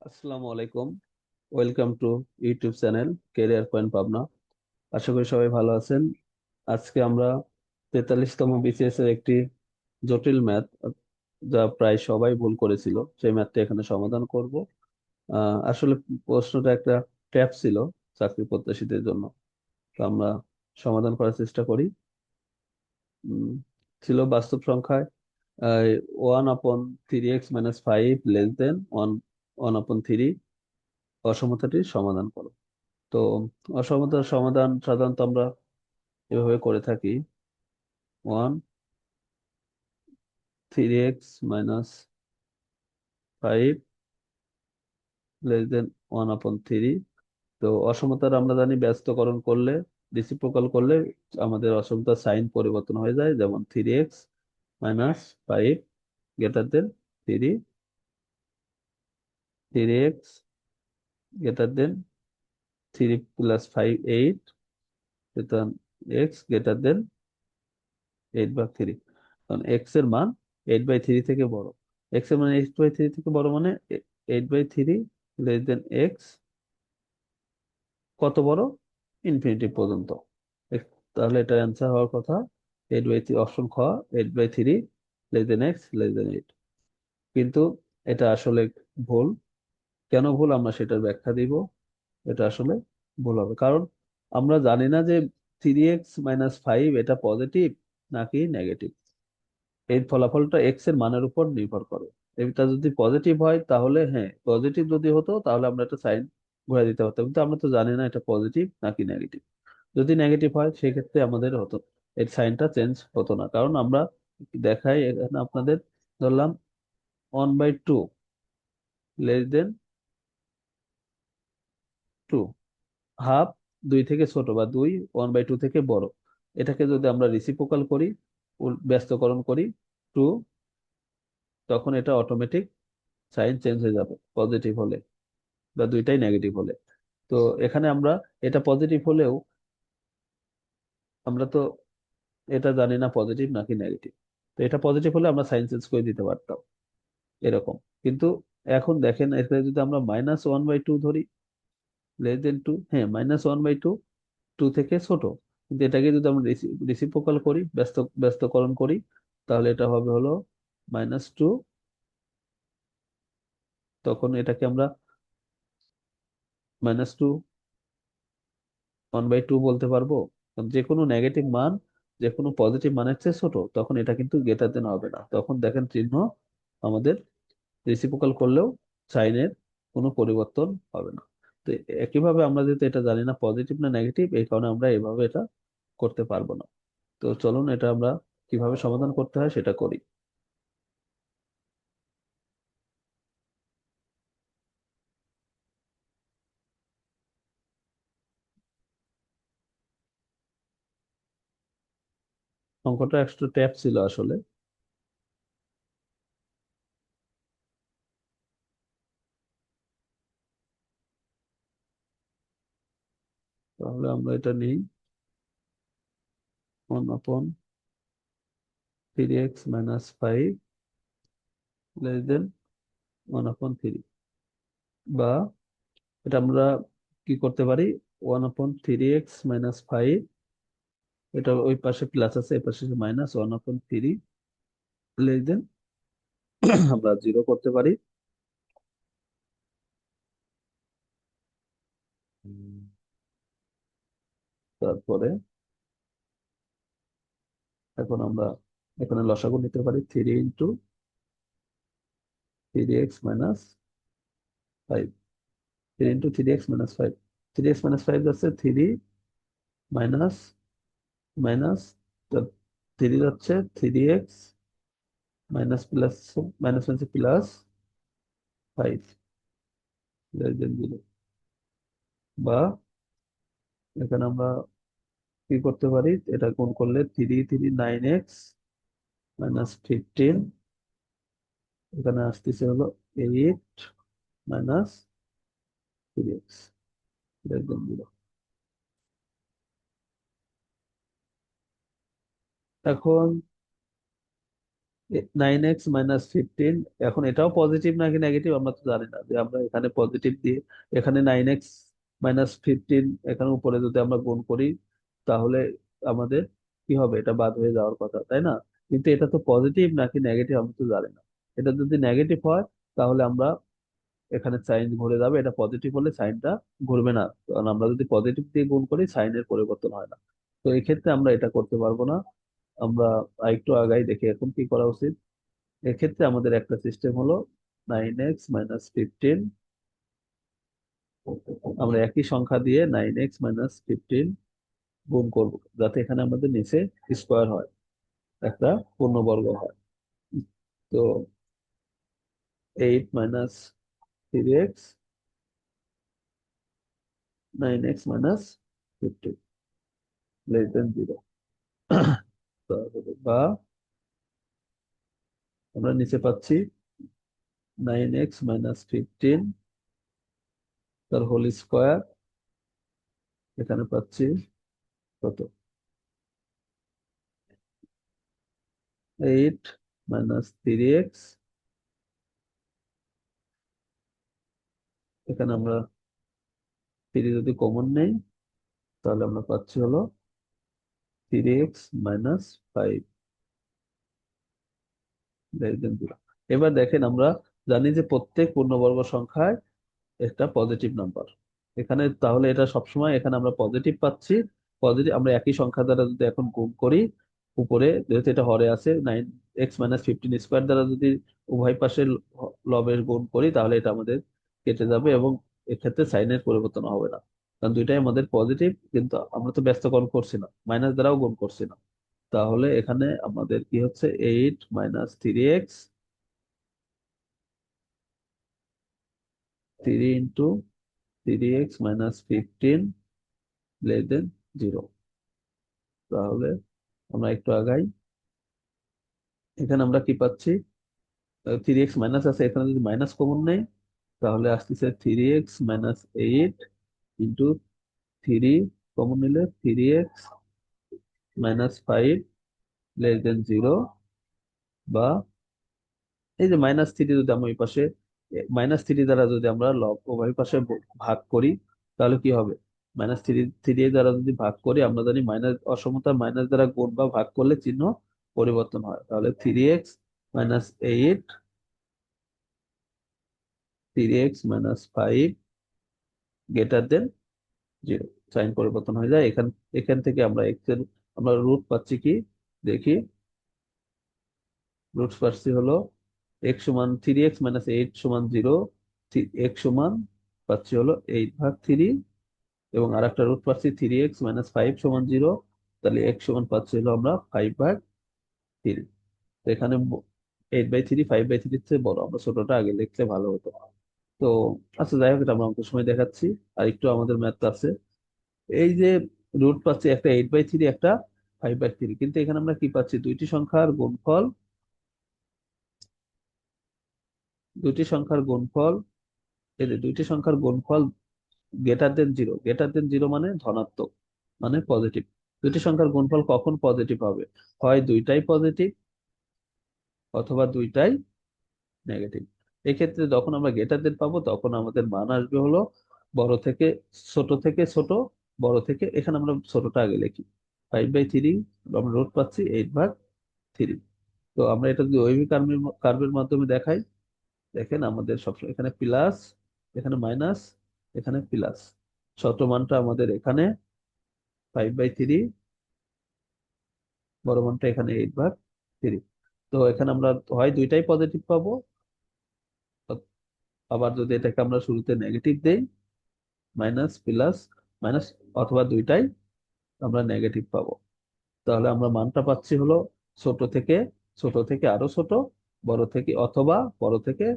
আসসালামু আলাইকুম। Welcome to YouTube channel career point Pabna. আশা করি সবাই ভালো আছেন। আজকে আমরা 43তম বিসিএস এর একটি জটিল ম্যাথ, যা প্রায় সবাই ভুল করেছিল, সেই ম্যাথটি এখানে সমাধান করব। আসলে প্রশ্নটা একটা ট্র্যাপ ছিল চাকরি প্রত্যাশীদের জন্য। তো আমরা সমাধান করার চেষ্টা করি। উম, ছিল বাস্তব সংখ্যায় 1/3x-5 less than one upon three, অসমতাটির সমাধান করো। তো অসমতার সমাধান সাধারণত আমরা এভাবে করে থাকি: 1/3x-5 লেস দেন 1/3। তো অসমতার আমরা জানি ব্যস্তকরণ করলে, রিসিপ্রোকাল করলে আমাদের অসমতার সাইন পরিবর্তন হয়ে যায়, যেমন 3x-5 greater than 3, 3x greater than 3 + 5 8, সুতরাং এক্স গ্রেটার দেন 8/3। কারণ এক্স এর মান 8/3 থেকে বড়। এক্স এর মান 8/3 থেকে বড় মানে 8/3 লেস দেন এক্স কত বড়? ইনফিনিটি পর্যন্ত। তাহলে এটা অ্যান্সার হওয়ার কথা 8/3, অপশন খ, 8/3 লেস দেন এক্স লেস দেন 8। কিন্তু এটা আসলে ভুল। কেন ভুল আমরা সেটার ব্যাখ্যা দিব। এটা আসলে ভুল হবে কারণ আমরা জানি না যে 3x-5 এটা পজিটিভ নাকি নেগেটিভ। এই ফলাফলটা এক্স এর মানের উপর নির্ভর করে। এটা যদি পজিটিভ হয় তাহলে, হ্যাঁ, পজিটিভ যদি হতো তাহলে আমরা একটা সাইন ঘুরে দিতে পারতাম, কিন্তু আমরা তো জানি না এটা পজিটিভ নাকি নেগেটিভ। যদি নেগেটিভ হয় সেক্ষেত্রে আমাদের হতো, এর সাইনটা চেঞ্জ হতো না, কারণ আমরা দেখাই এখানে আপনাদের, ধরলাম 1/2 লেস দেন 2, হাফ 2 থেকে ছোট বা 2 1/2 থেকে বড়। এটাকে যদি আমরা রিসিপ্রোকাল করি, ব্যস্তকরণ করি 2, তখন এটা অটোমেটিক সাইন চেঞ্জ হয়ে যাবে পজিটিভ হলে বা দুইটাই নেগেটিভ হলে। তো এখানে আমরা এটা পজিটিভ হলেও আমরা তো এটা জানি না পজিটিভ নাকি নেগেটিভ। তো এটা পজিটিভ হলে আমরা সাইন চেঞ্জ করে দিতে পারতাম এরকম। কিন্তু এখন দেখেন, এখানে যদি আমরা -1/2 ধরি, লেস দেন 2, হ্যাঁ, -1/2 2 থেকে ছোট, কিন্তু এটাকে যদি আমরা রিসিপ্রোকাল করি, ব্যস্তকরণ করি, তাহলে এটা হবে হলো -2। তখন এটাকে আমরা -2 1/2 বলতে পারবো। কারণ যে কোনো নেগেটিভ মান যে কোনো পজিটিভ মানের চেয়ে ছোট, তখন এটা কিন্তু গ্রেটার দেন হবে না। তখন দেখেন চিহ্ন আমাদের রেসিপ্রোকাল করলেও সাইনের কোনো পরিবর্তন হবে না। তো একইভাবে আমরা যেহেতু এটা জানি না পজিটিভ না নেগেটিভ, এই কারণে আমরা এভাবে এটা করতে পারবো না। তো চলুন এটা আমরা কিভাবে সমাধান করতে হয় সেটা করি। অঙ্কটা একটু ট্যাপ ছিল আসলে। তাহলে আমরা এটা নিই, 1/3x-5 লেস দেন 1/3, বা এটা আমরা কি করতে পারি, 1/3x-5, এটা ওই পাশে প্লাস আছে, এই পাশে মাইনাস, 1/3 লেস দেন আমরা 0 করতে পারি। তারপরে এখন আমরা এখানে লসাগু নিতে পারি, 3 × 3x-5, 3 × 3x-5, 3x-5 যাচ্ছে 3 মাইনাস মাইনাস, 3 যাচ্ছে 3x minus plus, minus minus plus 5 less than 0। বা এখানে আমরা কি করতে পারি, এটা গুণ করলে 3 × 3 9x -15, এখানে আসতেছে হলো 8 মাইনাস 3x লেস দেন 0। এখন 9x - 15, এখন এটাও পজিটিভ নাকি নেগেটিভ আমরা তো জানি না, যে আমরা এখানে পজিটিভ দিয়ে এখানে 9x - 15 এখানে উপরে যদি আমরা গুণ করি তাহলে আমাদের কি হবে, এটা বাদ হয়ে যাওয়ার কথা তাই না? কিন্তু এটা তো পজিটিভ নাকি নেগেটিভ আমরা তো জানি না। এটা যদি নেগেটিভ হয় তাহলে আমরা এখানে সাইন ঘুরে যাবে, এটা পজিটিভ হলে সাইনটা ঘুরবে না, কারণ আমরা যদি পজিটিভ দিয়ে গুণ করি সাইনের পরিবর্তন হয় না। তো এই ক্ষেত্রে আমরা এটা করতে পারবো না। আমরা আরেকটু আগাই দেখি এখন কি করা উচিত। এক্ষেত্রে আমাদের একটা সিস্টেম হলো 9x - 15, আমরা একই সংখ্যা দিয়ে 9x - 15 গুণ করব, যাতে এখানে আমাদের নিচে স্কোয়ার হয়, একটা পূর্ণবর্গ হয়। তো 8 - 3x, 9x - 15 0। বা আমরা নিচে পাচ্ছি 9x - 15 তার হোল স্কোয়ার, এখানে পাচ্ছি কত, 8 - 3x, এখানে আমরা 3 যদি কমন নেই তাহলে আমরা পাচ্ছি হলো 3x - 5 0। এবার দেখেন আমরা জানি যে প্রত্যেক পূর্ণবর্গ সংখ্যায় একটা পজিটিভ নাম্বার এখানে, তাহলে এটা সবসময় এখানে আমরা পজিটিভ পাচ্ছি। পজিটিভ আমরা একই সংখ্যা দ্বারা যদি এখন গুণ করি, উপরে যেহেতু এটা হরে আছে 9x - 15 স্কোয়ার দ্বারা যদি উভয় পাশে লবের গুণ করি তাহলে এটা আমাদের কেটে যাবে, এবং এক্ষেত্রে সাইনের পরিবর্তন হবে না, কারণ দুইটাই আমাদের পজিটিভ, কিন্তু আমরা তো ব্যস্তকরণ করছি না, মাইনাস দ্বারাও গুণ করছি না। তাহলে এখানে আমাদের কি হচ্ছে, 8 - 3x, 3 × 3x - 15 < 0। তাহলে আমরা একটু আগাই, এখানে আমরা কি পাচ্ছি, 3x মাইনাস আছে, এখানে যদি মাইনাস কমন নেই তাহলে আসতেছে 3x - 8 ইন্টু 3, কমন নিলে 3x - 5 < 0। বা এই যে -3 যদি আমরা ওই পাশে -3 দ্বারা যদি আমরা লব উভয় পাশে ভাগ করি তাহলে কি হবে, -3 দ্বারা যদি ভাগ করি আমরা জানি মাইনাস অসমতা মাইনাস দ্বারা গুণ বা ভাগ করলে চিহ্ন পরিবর্তন হয়, তাহলে 3x - 8, 3x - 5 < 0, সাইন পরিবর্তন হয়ে যায়। এখান এখান থেকে আমরা এক্স এর আমরা রুট পাচ্ছি কি দেখি, রুট পাচ্ছি হলো x সমান 3x - 8 = 0, x সমান পাচ্ছি হলো 8/3, এবং আরেকটা রুট পাচ্ছি 3x - 5 = 0, তাহলে x সমান পাচ্ছি হলো আমরা 5/3। তো এখানে 8/3 5/3 চেয়ে বড়, আমরা ছোটটা আগে লিখলে ভালো হতো। তো আচ্ছা যাই হোক, এটা আমরা অঙ্কের সময় দেখাচ্ছি। আর একটু আমাদের ম্যাথ আছে, এই যে রুট পাচ্ছি একটা 8/3 একটা 5/3, কিন্তু এখানে আমরা কি পাচ্ছি, দুইটি সংখ্যার গুণফল, এই যে দুইটি সংখ্যার গুণফল > 0, > 0 মানে ধনাত্মক, মানে পজিটিভ। দুইটি সংখ্যার গুণফল কখন পজিটিভ হবে, হয় দুইটাই পজিটিভ অথবা দুইটাই নেগেটিভ। এক্ষেত্রে যখন আমরা গ্রেটার দেন পাবো তখন আমাদের মান আসবে হলো ছোট থেকে ছোট, বড় থেকে, এখানে আমরা ছোটটা আগে লিখি 5/3, আমরা রুট পাচ্ছি 8/3। তো আমরা এটা যদি ওয়েভি কার্ভের মাধ্যমে দেখাই, দেখেন আমাদের সবসময় এখানে প্লাস, এখানে মাইনাস, এখানে প্লাস, ছোট মানটা আমাদের এখানে 5/3, বড় মানটা এখানে 8/3। তো এখানে আমরা হয় দুইটাই পজিটিভ পাবো, আবার যদি এটাকে আমরা শুরুতে নেগেটিভ দেই, মাইনাস প্লাস মাইনাস, অথবা দুইটাই আমরা নেগেটিভ পাবো। তাহলে আমরা মানটা পাচ্ছি হলো ছোট থেকে আরো ছোট, বড় থেকে অথবা বড় থেকে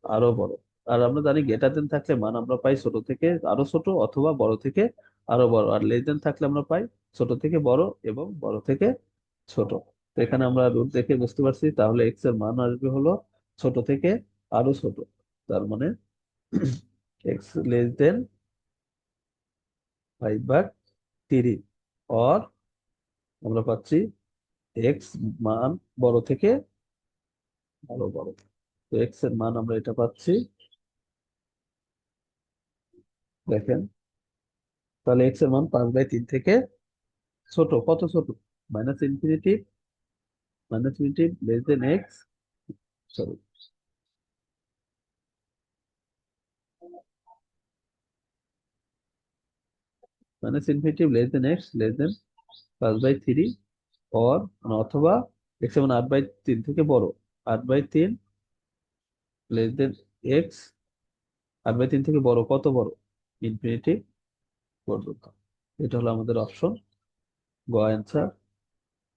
আরো বড়। আর আমরা জানি গ্রেটার দেন থাকলে মান আমরা পাই ছোট থেকে আরো ছোট অথবা বড় থেকে আরো বড়, আর লেস দেন থাকলে আমরা পাই ছোট থেকে বড় এবং বড় থেকে ছোট। তো এখানে আমরা রুট দেখে বুঝতে পারছি, তাহলে এক্স এর মান আসবে হলো ছোট থেকে আরো ছোট, তার মানে এক্স লেস দেন 5/3, অর আমরা পাচ্ছি এক্স মান বড় থেকে আরো বড়। তো এক্স এর মান আমরা এটা পাচ্ছি। দেখেন, তাহলে এক্স এর মান 5/3 থেকে ছোট। কত ছোট? Minus infinity, minus infinity less than x, sorry, minus infinity less than x less then 5/3, or মানে অথবা এক্স এর মান 8/3 থেকে বড়, 8/3 লেস দেন এক্স, 8/3 থেকে বড়, কত বড়? ইনফিনিটি পর্যন্ত। এটা হলো আমাদের অপশন গ অ্যান্সার।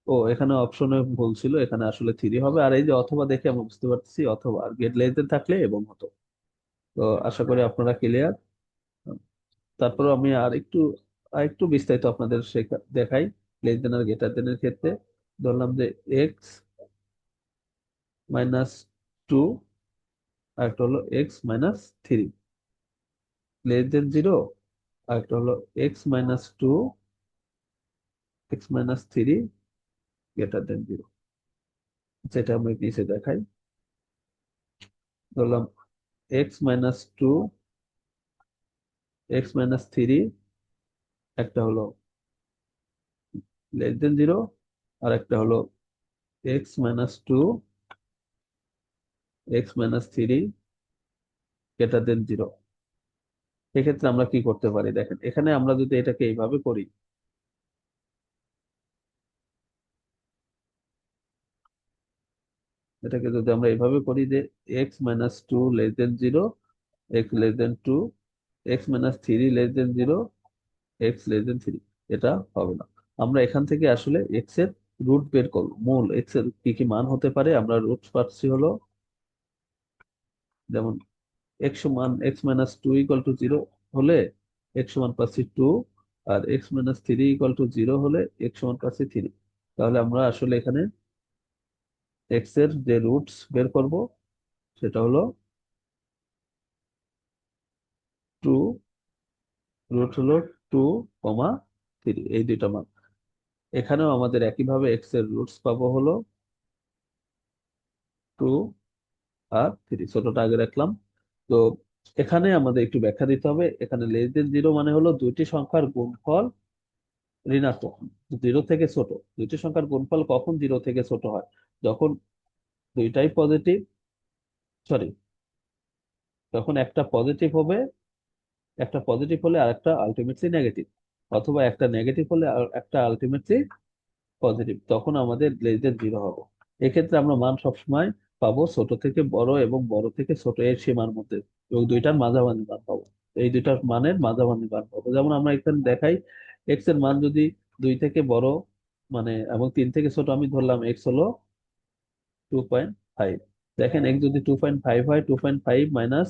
ও, এখানে অপশনে ভুল ছিল, এখানে আসলে 3 হবে। আর এই যে অথবা দেখে আমরা বুঝতে পারছি অথবা আর গেট লেস দেন থাকলে এবং হতো। তো আশা করি আপনারা ক্লিয়ার। তারপর আমি আর একটু বিস্তারিত আপনাদের দেখাই লেস দেন আর গ্রেটার দেন এর ক্ষেত্রে। ধরলাম যে এক্স মাইনাস টু, আর একটা হলো x minus three less than zero, আর একটা হলো x minus two, x minus three greater than zero. যেটা আমি নিচে দেখাই, ধরলাম x minus two, x minus three, একটা হলো লেস দেন জিরো, আর একটা হলো x minus two, x minus three greater than zero. এক্ষেত্রে আমরা কি করতে পারি? দেখেন, এখানে আমরা যদি এটাকে এইভাবে করি, এটাকে যদি আমরা এইভাবে করি যে x minus two less than zero, x less than two, x minus three less than zero, x less than three, এটা হবে না। আমরা এখান থেকে আসলে এক্স এর রুট বের করবো, মূল এক্স এর কি কি মান হতে পারে। আমরা রুট পাচ্ছি হলো, যেমন এক্স সমান x minus two equal to zero হলে এক্স সমান পাচ্ছি টু, আর x minus three equal to zero হলে এক্স সমান পাচ্ছি থ্রি। তাহলে আমরা আসলে এখানে এক্স এর যে রুটস বের করব সেটা হলো টু, রুট হলো টু কমা থ্রি, এই দুইটা মান। এখানেও আমাদের একইভাবে এক্স এর রুটস পাবো হলো টু আর থ্রি, ছোটটা আগে রাখলাম। তো এখানে আমাদের একটু ব্যাখ্যা দিতে হবে। এখানে লেস দেন জিরো মানে হলো দুইটি সংখ্যার গুণফল ঋণাত্মক, জিরো থেকে ছোট। দুইটি সংখ্যার গুণফল কখন জিরো থেকে ছোট হয়? যখন দুইটাই পজিটিভ, সরি, যখন একটা পজিটিভ হবে, একটা পজিটিভ হলে আর একটা আলটিমেটলি নেগেটিভ, অথবা একটা নেগেটিভ হলে আর একটা আলটিমেটলি পজিটিভ, তখন আমাদের লেস দেন জিরো হবে। এক্ষেত্রে আমরা মান সবসময় পাবো ছোট থেকে বড় এবং বড় থেকে ছোট এর সীমার মধ্যে, এবং দুইটার মাঝামাঝি মান পাবো। এই দুইটার মানের মাঝামাঝি মান পাবো। যেমন আমরা এখানে দেখাই, এক্স এর মান যদি 2 থেকে বড় মানে এবং 3 থেকে ছোট, আমি ধরলাম এক্স হলো 2.5। দেখেন, এক্স যদি 2.5 হয়, 2.5 মাইনাস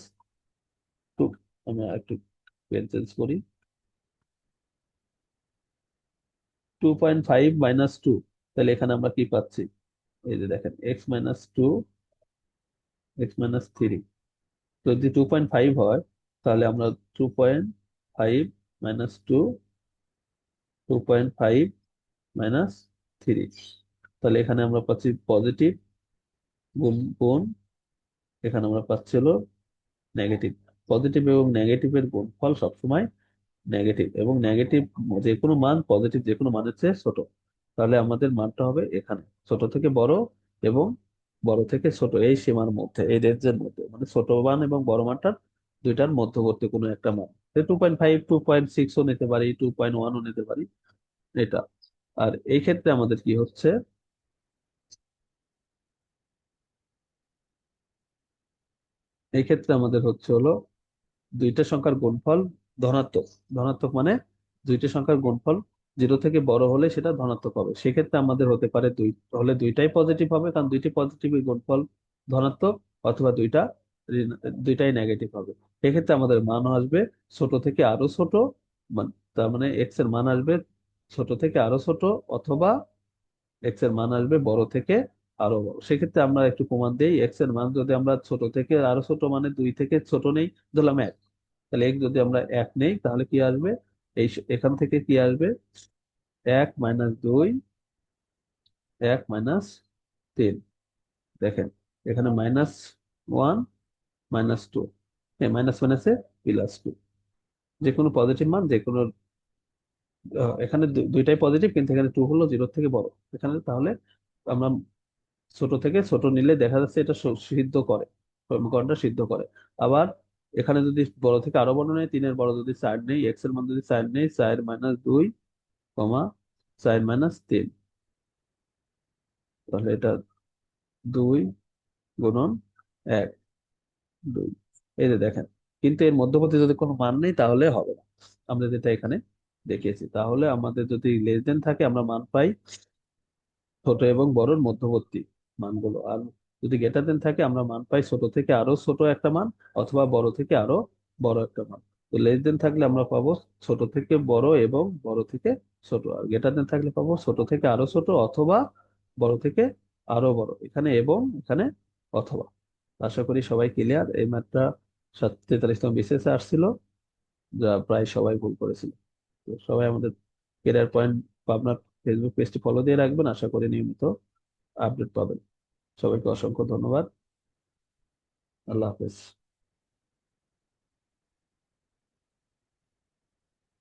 টু, আমি একটু পেন চেঞ্জ করি, 2.5 - 2, তাহলে এখানে আমরা কি পাচ্ছি? এই যে দেখেন, x minus two, x minus three. যদি 2.5 হয়, তাহলে আমরা 2.5 - 2, 2.5 - 3, তাহলে এখানে আমরা পাচ্ছি পজিটিভ গুণ গুণ, এখানে আমরা পাচ্ছি হলো নেগেটিভ। পজিটিভ এবং নেগেটিভের গুণফল সবসময় নেগেটিভ, এবং নেগেটিভ যে কোনো মান পজিটিভ যে কোনো মানের চেয়ে ছোট। তাহলে আমাদের মানটা হবে এখানে ছোট থেকে বড় এবং বড় থেকে ছোট, এই সীমার মধ্যে, এই রেঞ্জের মধ্যে, মানে ছোট মান এবং বড় মানটার দুইটার মধ্যবর্তী কোনো একটা মান। 2.5, 2.6ও নিতে পারি, 2.1ও নিতে পারি, এটা। আর এই ক্ষেত্রে আমাদের কি হচ্ছে, এই ক্ষেত্রে আমাদের হচ্ছে হলো দুইটা সংখ্যার গুণফল ধনাত্মক। ধনাত্মক মানে দুইটা সংখ্যার গুণফল জিরো থেকে বড় হলে সেটা ধনাত্মক হবে। সেক্ষেত্রে আমাদের হতে পারে দুই হলে দুইটাই পজিটিভ হবে, কারণ দুইটি পজিটিভ গুণফল ধনাত্মক, অথবা দুইটাই নেগেটিভ হবে। সেক্ষেত্রে আমাদের মান আসবে ছোট থেকে আরো ছোট, তার মানে এক্স এর মান আসবে ছোট থেকে আরো ছোট, অথবা এক্স এর মান আসবে বড় থেকে আরো বড়। সেক্ষেত্রে আমরা একটু প্রমাণ দিই, এক্স এর মান যদি আমরা ছোট থেকে আরো ছোট মানে 2 থেকে ছোট নেই, ধরলাম 1, তাহলে এক্স যদি আমরা 1 নেই, তাহলে কি আসবে? এখান থেকে কি আসবে? 1 - 2, 1 - 3। দেখেন, এখানে -1 -2, মাইনাস মাইনাসে +2, যে কোনো পজিটিভ মান, যে কোনো এখানে দুইটাই পজিটিভ, কিন্তু এখানে 2 হলো 0 থেকে বড়। এখানে তাহলে আমরা ছোট থেকে ছোট নিলে দেখা যাচ্ছে এটা সিদ্ধ করে, সমীকরণটা সিদ্ধ করে। আবার এখানে যদি বড় থেকে আরো বড় নেই, 3-এর বড় যদি 4 নেই, এক্স এর মান যদি 4 নেই, 4 - 2, 4 - 3, তাহলে এটা 2 × 1, 2, এই যে দেখেন। কিন্তু এর মধ্যবর্তী যদি কোনো মান নেই তাহলে হবে না, আমরা যেটা এখানে দেখিয়েছি। তাহলে আমাদের যদি লেস দেন থাকে আমরা মান পাই ছোট এবং বড়র মধ্যবর্তী মানগুলো, আর যদি গ্রেটার দেন থাকে আমরা মান পাই ছোট থেকে আরো ছোট একটা মান, অথবা বড় থেকে আরো বড় একটা মান। তো লেস দেন থাকলে আমরা পাবো ছোট থেকে বড় এবং বড় থেকে ছোট, আর গ্রেটার দেন থাকলে পাবো ছোট থেকে আরো ছোট অথবা বড় থেকে আরো বড়, এখানে এবং এখানে অথবা। আশা করি সবাই ক্লিয়ার। এই ম্যাথটা 43তম বিসিএস আসছিল, যা প্রায় সবাই ভুল করেছিল। তো সবাই আমাদের কেরিয়ার পয়েন্ট আপনার ফেসবুক পেজটি ফলো দিয়ে রাখবেন, আশা করি নিয়মিত আপডেট পাবেন। সবাইকে অসংখ্য ধন্যবাদ। আল্লাহ হাফেজ।